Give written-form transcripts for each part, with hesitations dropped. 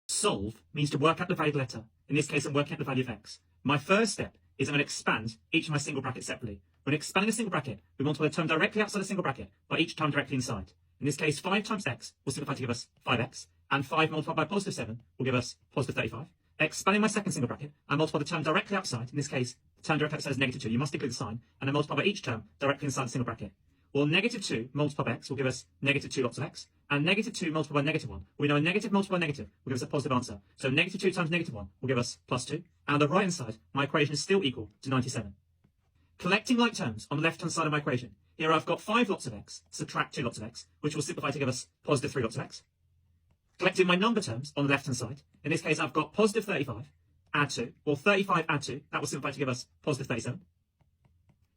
Solve means to work out the value of the letter. In this case, I'm working out the value of x. My first step is I'm going to expand each of my single brackets separately. When expanding a single bracket, we multiply the term directly outside the single bracket by each term directly inside. In this case, 5 times x will simplify to give us 5x, and 5 multiplied by positive 7 will give us positive 35. Expanding my second single bracket, I multiply the term directly outside. In this case, the term directly outside is negative 2. You must include the sign, and I multiply by each term directly inside the single bracket. Well, negative 2 multiplied by x will give us negative 2 lots of x, and negative 2 multiplied by negative 1. We know a negative multiplied by negative will give us a positive answer. So negative 2 times negative 1 will give us plus 2. And on the right-hand side, my equation is still equal to 97. Collecting like terms on the left-hand side of my equation. Here I've got 5 lots of x, subtract 2 lots of x, which will simplify to give us positive 3 lots of x. Collecting my number terms on the left-hand side. In this case, I've got positive 35, add 2, or 35 add 2. That will simplify to give us positive 37.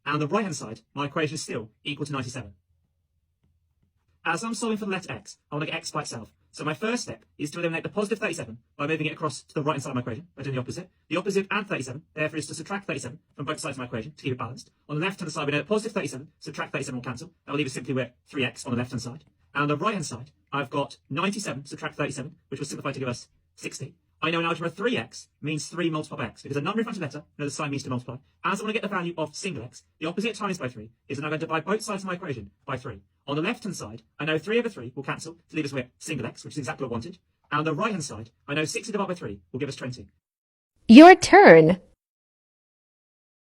And on the right-hand side, my equation is still equal to 97. As I'm solving for the letter x, I want to get x by itself. So my first step is to eliminate the positive 37 by moving it across to the right-hand side of my equation by doing the opposite. The opposite of add 37, therefore, is to subtract 37 from both sides of my equation to keep it balanced. On the left-hand side, we know that positive 37, subtract 37 will cancel. That will leave us simply with 3x on the left-hand side. And on the right-hand side, I've got 97, subtract 37, which will simplify to give us 60. I know in algebra 3x means 3 multiplied by x, because a number in front of the letter, I know the sign means to multiply. As I want to get the value of single x, the opposite times by 3 is that I'm going to divide both sides of my equation by 3. On the left-hand side, I know 3 over 3 will cancel to leave us with single x, which is exactly what I wanted. And on the right-hand side, I know 60 divided by 3 will give us 20. Your turn.